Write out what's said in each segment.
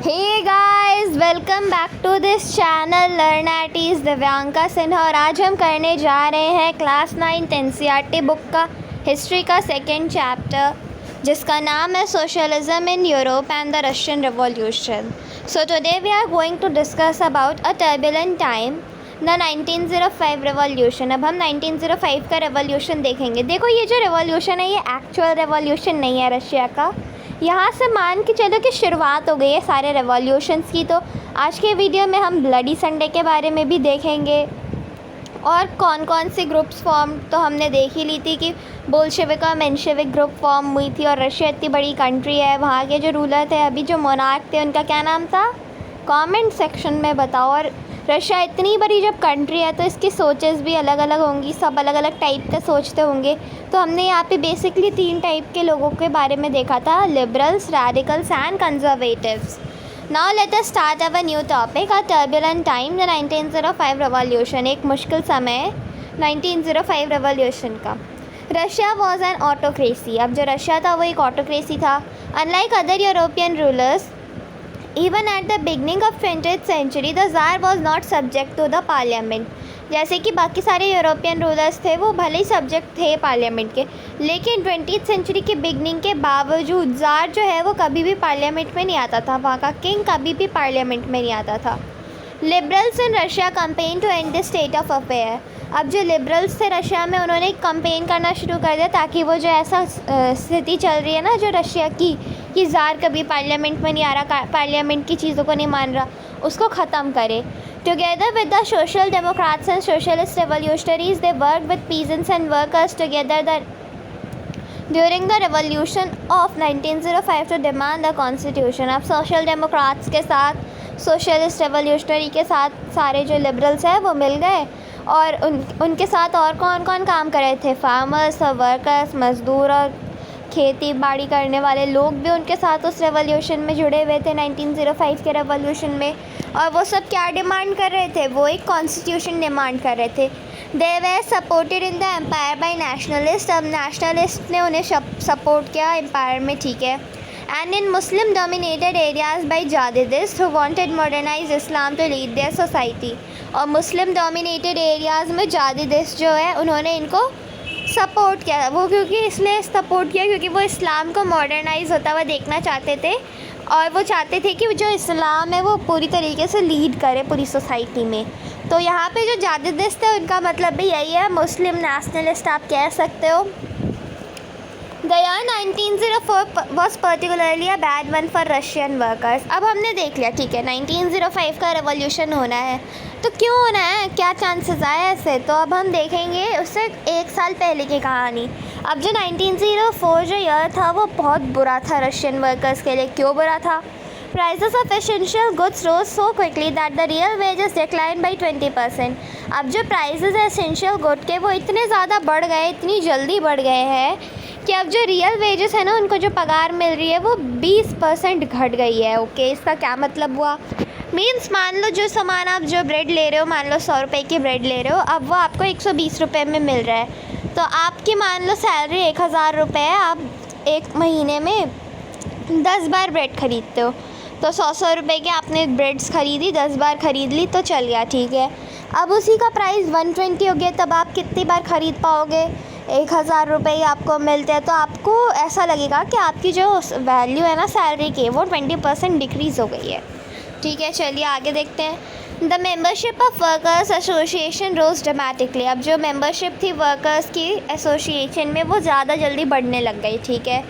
Hey guys, welcome back to this channel learn at ease Divyanka Sinha. और आज हम करने जा रहे हैं क्लास 9 एनसीईआरटी बुक का हिस्ट्री का सेकंड चैप्टर, जिसका नाम है socialism in Europe and the Russian revolution. So today we are going to discuss about a turbulent time, the 1905 revolution. अब हम 1905 का रेवोल्यूशन देखेंगे। देखो, ये जो रेवोल्यूशन है ये एक्चुअल रेवोल्यूशन नहीं है रशिया का। यहाँ से मान के चलो कि शुरुआत हो गई है सारे रेवोल्यूशंस की। तो आज के वीडियो में हम ब्लडी संडे के बारे में भी देखेंगे और कौन कौन सी ग्रुप्स फॉर्म तो हमने देख ही ली थी कि बोल्शेविक और मेंशेविक ग्रुप फॉर्म हुई थी। और रशिया इतनी बड़ी कंट्री है, वहाँ के जो रूलर थे, अभी जो मोनार्क थे, उनका क्या नाम था, कमेंट सेक्शन में बताओ। और रशिया इतनी बड़ी जब कंट्री है तो इसकी सोचेस भी अलग अलग होंगी, सब अलग अलग टाइप का सोचते होंगे। तो हमने यहाँ पे बेसिकली 3 टाइप के लोगों के बारे में देखा था, liberals, radicals and conservatives. Now let us start our new topic, a turbulent time, the 1905 revolution. एक मुश्किल समय 1905 रेवोल्यूशन का। Russia was an autocracy. अब जो रशिया था वो एक ऑटोक्रेसी था। Unlike other European rulers, even at the beginning of 20th century, the Tsar was not subject to the parliament। जैसे कि बाकी सारे यूरोपियन रूलर्स थे वो भले ही सब्जेक्ट थे पार्लियामेंट के, लेकिन 20th सेंचुरी के बिगनिंग के बावजूद ज़ार जो है वो कभी भी पार्लियामेंट में नहीं आता था। वहाँ का किंग कभी भी पार्लियामेंट में नहीं आता था। Liberals in Russia campaign to end the state of affair. अब जो लिबरल्स थे रशिया में, उन्होंने कंपेन करना शुरू कर दिया ताकि वो जो ऐसा स्थिति चल रही है ना जो रशिया की, कि ज़ार कभी पार्लियामेंट में नहीं आ रहा, पार्लियामेंट की चीज़ों को नहीं मान रहा, उसको ख़त्म करे। Together with the social democrats and socialist revolutionaries, they work with peasants and workers together during the revolution of 1905 to demand the constitution. अब सोशल डेमोक्रेट्स के साथ, सोशलिस्ट रेवोल्यूशनरी के साथ सारे जो लिबरल्स हैं वो मिल गए, और उनके साथ और कौन कौन काम कर रहे थे, फार्मर्स और वर्कर्स, मज़दूर और खेती बाड़ी करने वाले लोग भी उनके साथ उस रेवोल्यूशन में जुड़े हुए थे 1905 के रेवोल्यूशन में। और वो सब क्या डिमांड कर रहे थे, वो एक कॉन्स्टिट्यूशन डिमांड कर रहे थे। They were supported in the empire by nationalist. अब नेशनलिस्ट ने उन्हें सपोर्ट किया एम्पायर में, ठीक है। And in Muslim dominated areas by Jadidist who wanted modernise Islam to lead their society. और मुस्लिम डोमिनेटेड एरियाज़ में जादिदिस्ट जो है उन्होंने इनको सपोर्ट किया। वो क्योंकि इसलिए सपोर्ट किया क्योंकि वो इस्लाम को मॉडर्नाइज होता हुआ देखना चाहते थे, और वो चाहते थे कि जो इस्लाम है वो पूरी तरीके से लीड करे पूरी सोसाइटी में। तो यहाँ पे जो जादिदिस्ट है उनका मतलब भी यही है, मुस्लिम नेशनलिस्ट आप कह सकते हो। The year 1904 was particularly a bad one for Russian workers। अब हमने देख लिया, ठीक है, 1905 का रेवोल्यूशन होना है, तो क्यों होना है, क्या चांसेस आए ऐसे। तो अब हम देखेंगे उससे 1 साल पहले की कहानी। अब जो 1904 जो ईयर था वो बहुत बुरा था रशियन वर्कर्स के लिए। क्यों बुरा था? Prices of essential goods rose so quickly that the real wages declined by 20%। अब जो प्राइसेस है एसेंशियल गुड के वो इतने ज़्यादा बढ़ गए, इतनी जल्दी बढ़ गए हैं कि अब जो रियल वेजेस है ना, उनको जो पगार मिल रही है वो 20% घट गई है। ओके, इसका क्या मतलब हुआ? मीन्स मान लो जो सामान आप जो ब्रेड ले रहे हो, मान लो 100 रुपये की ब्रेड ले रहे हो, अब वो आपको 120 रुपये में मिल रहा है। तो आपकी मान लो सैलरी 1000 रुपये है, आप एक महीने में 10 बार ब्रेड ख़रीदते हो, तो 100 रुपये के आपने ब्रेड्स ख़रीदी, 10 बार ख़रीद ली तो चल गया, ठीक है। अब उसी का प्राइस 120 हो गया, तब आप कितनी बार ख़रीद पाओगे? 1000 रुपये आपको मिलते हैं, तो आपको ऐसा लगेगा कि आपकी जो वैल्यू है ना सैलरी की, वो 20% डिक्रीज़ हो गई है, ठीक है। चलिए आगे देखते हैं। The membership of workers association rose dramatically. अब जो मेंबरशिप थी वर्कर्स की एसोसिएशन में वो ज़्यादा जल्दी बढ़ने लग गई, ठीक है।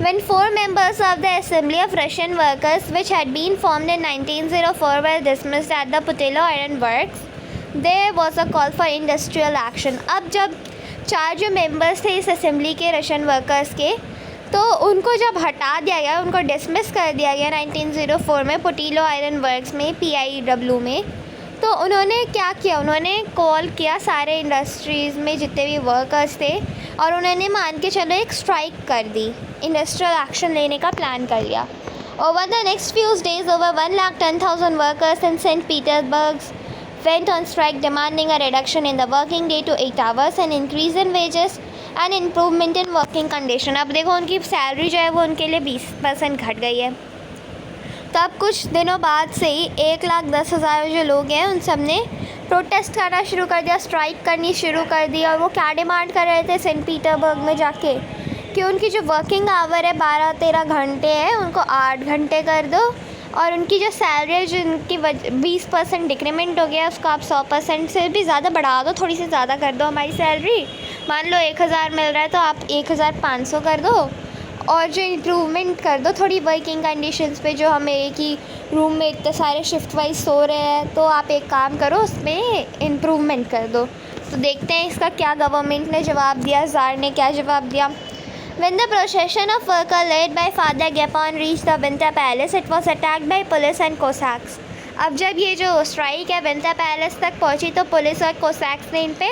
When 4 members of the Assembly of Russian Workers, which had been formed in 1904, were dismissed at the Putilo Iron Works, there was a call for industrial action। अब जब 4 जो मेंबर्स थे इस असेंबली के रशियन वर्कर्स के, तो उनको जब हटा दिया गया, उनको डिसमिस कर दिया गया 1904 में पुटीलो आयरन वर्क्स में, PIW में। तो उन्होंने क्या किया, उन्होंने कॉल किया सारे इंडस्ट्रीज़ में जितने भी वर्कर्स थे, और उन्होंने मान के चलो एक स्ट्राइक कर दी, इंडस्ट्रियल एक्शन लेने का प्लान कर लिया। Over the next few days over 1,10,000 workers in Saint Petersburg went on strike demanding a reduction in the working day to 8 hours, an increase in wages and improvement in working condition। अब देखो उनकी salary जो है वो उनके लिए 20% घट गई है। तब कुछ दिनों बाद से ही 1,10,000 जो लोग हैं उन सब ने प्रोटेस्ट करना शुरू कर दिया, स्ट्राइक करनी शुरू कर दी। और वो क्या डिमांड कर रहे थे सेंट पीटर्सबर्ग में जाके कि उनकी जो वर्किंग आवर है 12-13 घंटे है उनको 8 घंटे कर दो, और उनकी जो सैलरी है जिनकी 20% डिक्रीमेंट हो गया उसको आप 100% से भी ज़्यादा बढ़ा दो, थोड़ी सी ज़्यादा कर दो हमारी सैलरी। मान लो 1,000 मिल रहा है तो आप 1,500 कर दो, और जो इम्प्रूवमेंट कर दो थोड़ी वर्किंग कंडीशंस पे। जो हमें एक ही रूम में इतने सारे शिफ्ट वाइज सो रहे हैं तो आप एक काम करो उसमें इम्प्रूवमेंट कर दो। तो देखते हैं इसका क्या गवर्नमेंट ने जवाब दिया, ज़ार ने क्या जवाब दिया। When the procession of workers led by Father Gapon reached the Winter Palace, it was attacked by police and Cossacks. अब जब ये जो स्ट्राइक है विंटर पैलेस तक पहुंची तो पुलिस और कोसैक्स ने इन पे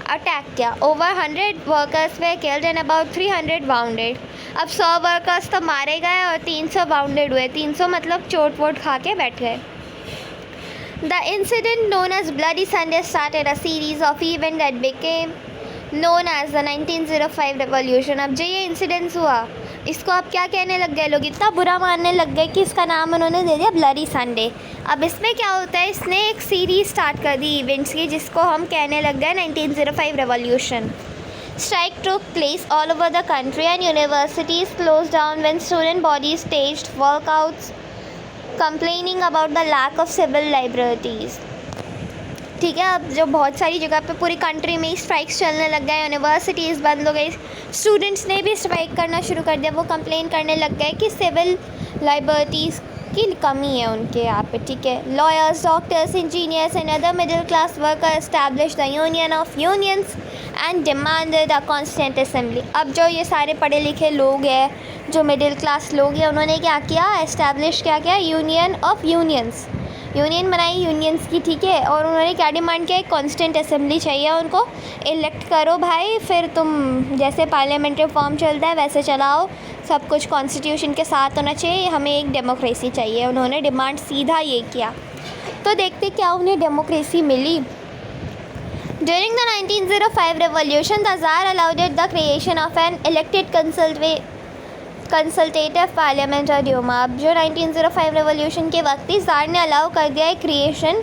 अटैक किया। Over 100 workers were killed and about 300 wounded. अब 100 वर्कर्स तो मारे गए और 300 वाउंडेड हुए। 300 मतलब चोट वोट खा के बैठ गए। The incident known as Bloody Sunday started a series of events that became known as the 1905 revolution. अब जो ये इंसिडेंस हुआ इसको अब क्या कहने लग गए लोग, इतना बुरा मानने लग गए कि इसका नाम उन्होंने दे दिया ब्लडी संडे। अब इसमें क्या होता है, इसने एक सीरीज स्टार्ट कर दी इवेंट्स की जिसको हम कहने लग गए 1905 revolution. Strike took place all over the country and universities closed down when student bodies staged walkouts complaining about the lack of civil liberties. ठीक है, अब जो बहुत सारी जगह पे पूरी कंट्री में ही स्ट्राइक्स चलने लग गए, यूनिवर्सिटीज़ बंद हो गई, स्टूडेंट्स ने भी स्ट्राइक करना शुरू कर दिया। वो कंप्लेन करने लग गए कि सिविल लाइबर्टीज़ की कमी है उनके यहाँ पे। ठीक है, lawyers, doctors, engineers and other middle class worker establish the union of unions and demanded a constant assembly. अब जो ये सारे पढ़े लिखे लोग हैं, जो मिडिल क्लास लोग हैं, उन्होंने क्या किया, एस्टैब्लिश क्या किया, यूनियन ऑफ यूनियंस, यूनियन बनाई यूनियंस की। ठीक है, और उन्होंने क्या डिमांड किया, एक कॉन्स्टेंट असेंबली चाहिए उनको, इलेक्ट करो भाई, फिर तुम जैसे पार्लियामेंट्री फॉर्म चलता है वैसे चलाओ, सब कुछ कॉन्स्टिट्यूशन के साथ होना चाहिए, हमें एक डेमोक्रेसी चाहिए। उन्होंने डिमांड सीधा ये किया। तो देखते क्या उन्हें democracy milli. During the 1905 revolution, the Tsar allowed the creation of an elected consultative parliament और ड्यूमा। अब जो 1905 रेवोल्यूशन के वक्त ही ज़ार ने अलाउ कर दिया एक क्रिएशन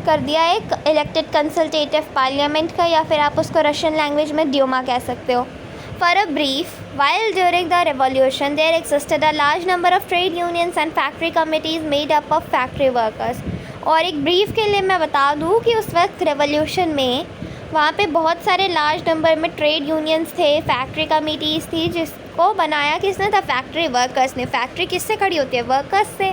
कर दिया एक इलेक्टेड कंसल्टेटिव पार्लियामेंट का, या फिर आप उसको रशियन लैंग्वेज में ड्यूमा कह सकते हो। For a brief, while during the revolution there existed a large number of trade unions and factory committees made up of factory workers. और एक ब्रीफ के लिए मैं बता दूँ कि उस वक्त रेवोल्यूशन में वहाँ पे बहुत सारे लार्ज नंबर में ट्रेड यूनियंस थे, फैक्ट्री कमिटीज़ थी, जिसको बनाया किसने था, फैक्ट्री वर्कर्स ने। फैक्ट्री किससे खड़ी होती है, वर्कर्स से।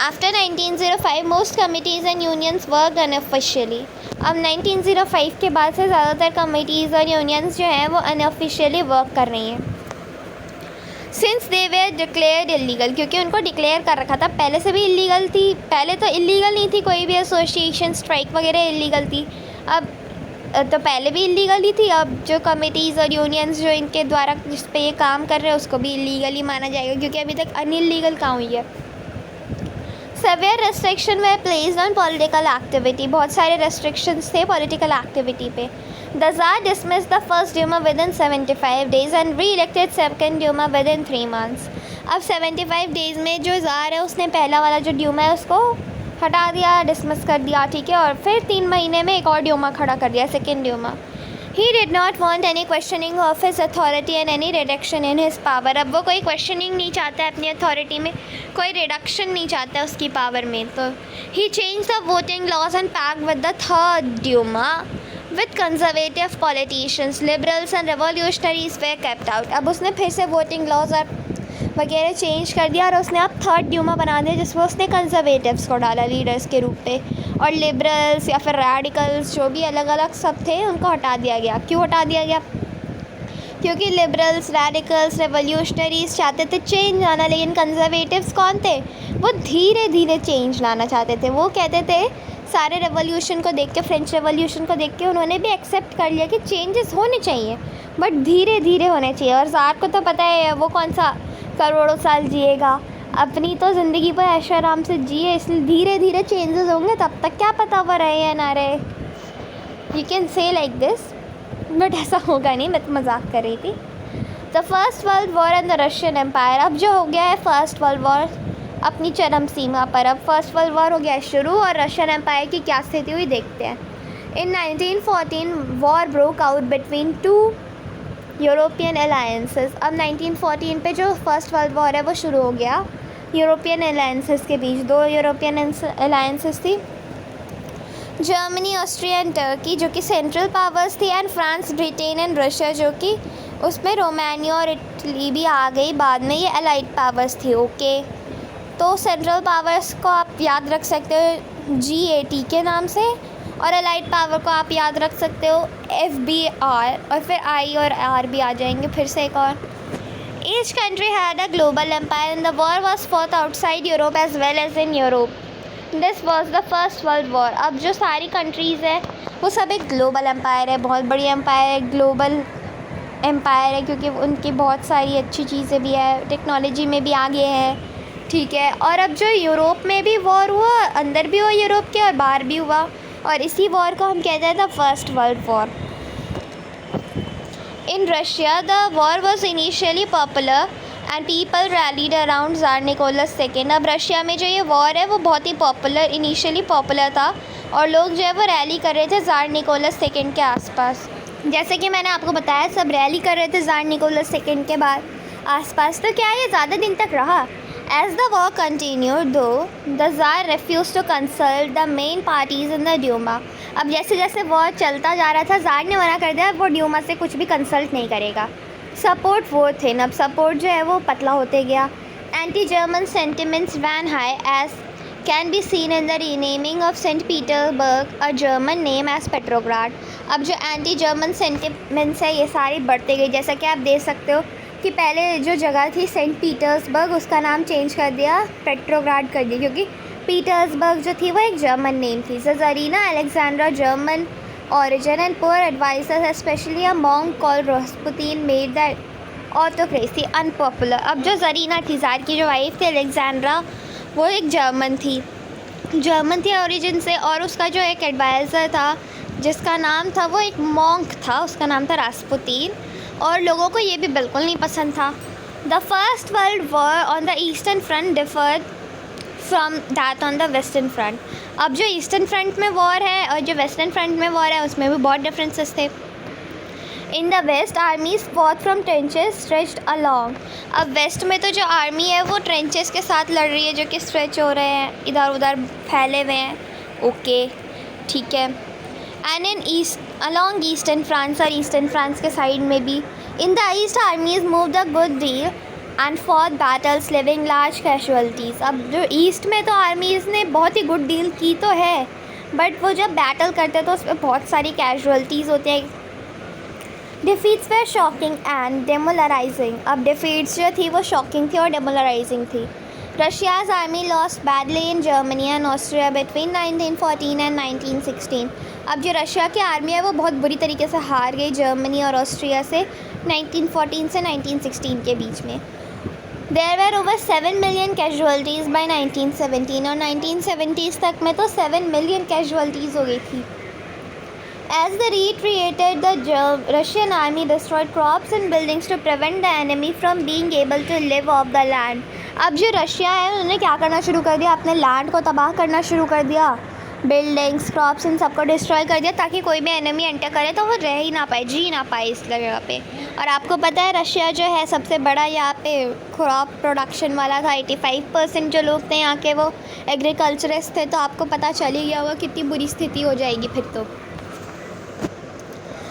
After 1905 most committees and unions work unofficially. अब 1905 के बाद से ज़्यादातर कमिटीज़ और यूनियंस जो हैं वो अनऑफिशियली वर्क कर रही हैं। Since they were declared illegal, क्योंकि उनको डिक्लेयर कर रखा था, पहले से भी इलीगल थी। पहले तो इलीगल नहीं थी कोई भी एसोसिएशन, स्ट्राइक वगैरह इलीगल थी। अब तो पहले भी इलीगल ही थी, अब जो कमिटीज़ और यूनियंस जो इनके द्वारा जिस पे ये काम कर रहे हैं उसको भी इलीगल ही माना जाएगा, क्योंकि अभी तक अनइलीगल कहाँ हुई है। Severe restriction were placed on political activity, बहुत सारे रेस्ट्रिक्शंस थे पॉलिटिकल एक्टिविटी पे। The tsar dismissed the first Duma within 75 days and reelected second Duma within 3 months। अब 75 days में जो ज़ार है उसने पहला वाला जो ड्यूमा है उसको हटा दिया, डिसमिस कर दिया। ठीक है, और फिर 3 महीने में एक और ड्यूमा खड़ा कर दिया, second Duma. He did not want any questioning of his authority and any reduction in his power. अब वो कोई क्वेश्चनिंग नहीं चाहता है अपनी अथॉरिटी में, कोई रिडक्शन नहीं चाहता है उसकी पावर में। तो he change the voting laws and packed with the third Duma with conservative politicians, liberals and revolutionaries they kept out. अब उसने फिर से वोटिंग लॉज और वगैरह चेंज कर दिया और उसने अब थर्ड ड्यूमा बना दिया जिसमें उसने कंजर्वेटिव्स को डाला लीडर्स के रूप पे, और लिबरल्स या फिर रेडिकल्स जो भी अलग अलग सब थे उनको हटा दिया गया। क्यों हटा दिया गया, क्योंकि लिबरल्स, रेडिकल्स, रेवोल्यूशनरीज चाहते थे चेंज लाना, लेकिन कंजर्वेटिव्स कौन थे, वो धीरे धीरे चेंज लाना चाहते थे। वो कहते थे सारे रेवोल्यूशन को देख के, फ्रेंच रेवोल्यूशन को देख के उन्होंने भी एक्सेप्ट कर लिया कि चेंजेस होने चाहिए बट धीरे धीरे होने चाहिए। और ज़ार को तो पता है वो कौन सा करोड़ों साल जिएगा, अपनी तो ज़िंदगी पर ऐशो आराम से जिए, इसलिए धीरे धीरे चेंजेस होंगे, तब तक क्या पता वो रहे या ना रहे। You can say like this, but ऐसा होगा नहीं, मैं तो मजाक कर रही थी। The first world war and the Russian empire. अब जो हो गया है फर्स्ट वर्ल्ड वॉर, अपनी चरम सीमा पर। अब फर्स्ट वर्ल्ड वॉर हो गया शुरू और रशियन एम्पायर की क्या स्थिति हुई देखते हैं। इन 1914 war broke out between two European alliances. अब 1914 पे जो फर्स्ट वर्ल्ड वॉर है वो शुरू हो गया यूरोपियन अलायंसेस के बीच। दो यूरोपियन अलायंसेस थी, जर्मनी, ऑस्ट्रिया एंड टर्की जो कि सेंट्रल पावर्स थी, and France, Britain and Russia जो कि उसमें रोमानिया और इटली भी आ गई बाद में, ये अलाइड पावर्स थी। ओके, तो सेंट्रल पावर्स को आप याद रख सकते हो GAT के नाम से, और अलाइड पावर को आप याद रख सकते हो FBR, और फिर I और R भी आ जाएंगे फिर से एक और। Each country had a global empire and the war was fought outside Europe as well as in Europe. This was the first world war। अब जो सारी कंट्रीज़ है वो सब एक ग्लोबल एम्पायर है, बहुत बड़ी एम्पायर है, ग्लोबल एम्पायर है, क्योंकि उनकी बहुत सारी अच्छी चीज़ें भी है, टेक्नोलॉजी में भी आगे है, ठीक है। और अब जो यूरोप में भी वॉर हुआ, अंदर भी हुआ यूरोप के और बाहर भी हुआ, और इसी वॉर को हम कहते हैं the first world war. In Russia the war was initially popular and people rallied around tsar Nicholas second. अब रशिया में जो ये वॉर है वो बहुत ही पॉपुलर, इनिशियली पॉपुलर था, और लोग जो है वो रैली कर रहे थे ज़ार निकोलस सेकेंड के आसपास। जैसे कि मैंने आपको बताया, सब रैली कर रहे थे ज़ार निकोलस सेकेंड के बाद आसपास। तो क्या ये ज़्यादा दिन तक रहा? As the war continued though the tsar refused to consult the main parties in the Duma. अब जैसे जैसे वॉर चलता जा रहा था, ज़ार ने मना कर दिया वो ड्यूमा से कुछ भी कंसल्ट नहीं करेगा। सपोर्ट वो थे, अब सपोर्ट जो है वो पतला होते गया। Anti German sentiments ran high as can be seen in the renaming of saint Petersburg a German name as Petrograd. अब जो एंटी जर्मन सेंटिमेंट्स है ये सारी बढ़ते गई, जैसा कि आप देख सकते हो कि पहले जो जगह थी सेंट पीटर्सबर्ग, उसका नाम चेंज कर दिया, पेट्रोग्राड कर दिया, क्योंकि पीटर्सबर्ग जो थी वो एक जर्मन नेम थी। Tsarina Alexandra German origin and poor advisors, especially a monk called Rasputin, made the autocracy unpopular। अब जो ज़रीना थी, ज़ार की जो वाइफ थी अलेक्जेंड्रा, वो एक जर्मन थी ओरिजिन से, और उसका जो एक एडवाइज़र था जिसका नाम था, वो एक मॉन्क था, उसका नाम था रास्पुतीन, और लोगों को ये भी बिल्कुल नहीं पसंद था। The first world war on the eastern front deferred from that on the western front. अब जो ईस्टर्न फ्रंट में वॉर है और जो वेस्टर्न फ्रंट में वॉर है उसमें भी बहुत डिफरेंसेस थे। In the west armies fought from trenches stretched along. अब वेस्ट में तो जो आर्मी है वो ट्रेंचेस के साथ लड़ रही है जो कि स्ट्रेच हो रहे हैं, इधर उधर फैले हुए हैं। ओके, ठीक है। And in east along eastern France, और ईस्टर्न फ्रांस के साइड में भी in the east आर्मीज move the good deal and for battles living large casualties. अब जो ईस्ट में तो आर्मीज़ ने बहुत ही गुड डील की तो है, बट वो जब बैटल करते तो उसमें बहुत सारी कैजुअलिटीज़ होती हैं। Defeats were shocking and demoralising. अब डिफीट्स जो थी वो शॉकिंग थी और डेमोलराइजिंग थी। Russia's army lost badly in Germany and Austria between 1914 and 1916। अब जो रशिया की आर्मी है वो बहुत बुरी तरीके से हार गई जर्मनी और ऑस्ट्रिया से 1914 से 1916 के बीच में। There were over 7 million casualties by 1917, और 1970s तक में तो 7 million casualties हो गई थी। As they retreated, the Russian army destroyed crops and buildings to prevent the enemy from being able to live off the land। अब जो Russia है उन्होंने क्या करना शुरू कर दिया, अपने लैंड को तबाह करना शुरू कर दिया, बिल्डिंग्स, क्रॉप्स, इन सबको डिस्ट्रॉय कर दिया, ताकि कोई भी एनिमी एंटर करे तो वो रह ही ना पाए, जी ना पाए इस जगह पे। और आपको पता है रशिया जो है सबसे बड़ा यहाँ पे क्रॉप प्रोडक्शन वाला था। 85% जो लोग थे यहाँ के वो एग्रीकल्चरिस्ट थे, तो आपको पता चल ही गया होगा कितनी बुरी स्थिति हो जाएगी फिर तो।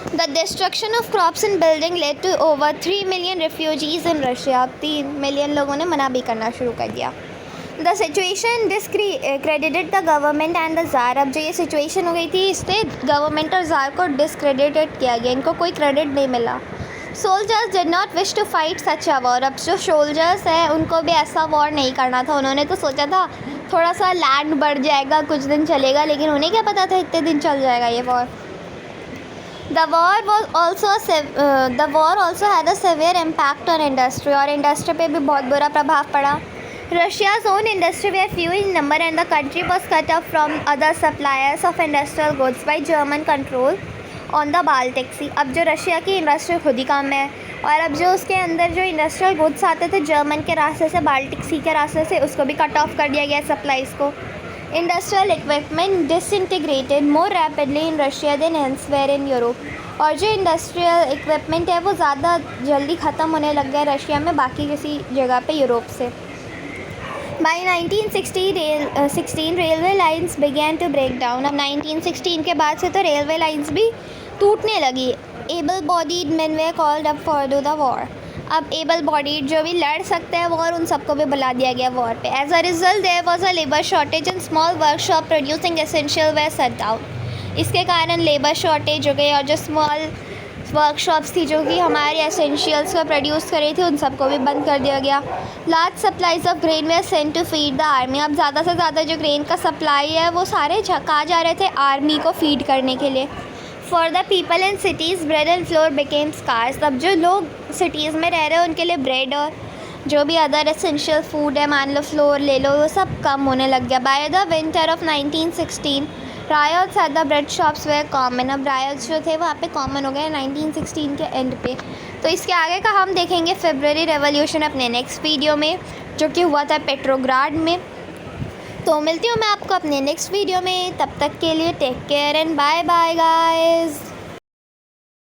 The destruction of crops and building led to over 3 million refugees in Russia. 3 million लोगों ने मना भी करना शुरू कर दिया। The situation discredited the government and the Tsar. अब जो ये सिचुएशन हो गई थी इससे गवर्नमेंट और ज़ार को डिसक्रेडिटेड किया गया, इनको कोई क्रेडिट नहीं मिला। Soldiers did not wish to fight such a war. अब जो सोल्जर्स हैं उनको भी ऐसा वॉर नहीं करना था, उन्होंने तो सोचा था थोड़ा सा लैंड बढ़ जाएगा, कुछ दिन चलेगा, लेकिन उन्हें क्या पता था इतने दिन चल जाएगा ये वॉर। The war also had a severe impact on industry, और इंडस्ट्री पे भी बहुत बुरा प्रभाव पड़ा। Russia's own industry were few in number and the country was cut off from other suppliers of industrial goods by German control on the Baltic Sea। अब जो Russia की इंडस्ट्री खुद ही कम है, और अब जो उसके अंदर जो इंडस्ट्रियल गुड्स आते थे जर्मन के रास्ते से, बाल्टिक सी के रास्ते से, उसको भी कट ऑफ कर दिया गया सप्लाईज़ को। Industrial equipment disintegrated more rapidly in Russia than elsewhere in Europe. और जो इंडस्ट्रियल इक्विपमेंट है वो ज़्यादा जल्दी ख़त्म होने लग गया रशिया में बाकी किसी जगह पे यूरोप से। By 1916 railway lines began to break down. अब 1916 के बाद से तो रेलवे लाइन्स भी टूटने लगी। Able bodied main way called up for do the war. अब एबल बॉडीड जो भी लड़ सकते हैं वॉर, उन सबको भी बुला दिया गया वॉर पे। As a result there was a labour shortage and small workshop producing essential were shut down. इसके कारण लेबर शॉर्टेज हो गई और जो स्मॉल वर्कशॉप्स थी जो कि हमारे एसेंशियल्स को प्रोड्यूस कर रही थी उन सबको भी बंद कर दिया गया। Large supplies of grain were sent to feed the army. अब ज़्यादा से ज़्यादा जो ग्रेन का सप्लाई है वो सारे कहाँ जा रहे थे, आर्मी को फीड करने के लिए। For the people in cities bread and flour became scarce. अब जो लोग सिटीज़ में रह रहे हैं उनके लिए ब्रेड और जो भी अदर एसेंशियल फूड है, मान लो फ्लोर ले लो, वो सब कम होने लग गया। By the winter of 1916 riots at the bread shops were common. अब रायट्स जो थे वहाँ पे कॉमन हो गए 1916 के एंड पे। तो इसके आगे का हम देखेंगे फेब्रुअरी रेवोल्यूशन अपने नेक्स्ट वीडियो में, जो कि हुआ था पेट्रोग्राड में। तो मिलती हूँ मैं आपको अपने नेक्स्ट वीडियो में, तब तक के लिए take care and bye bye guys.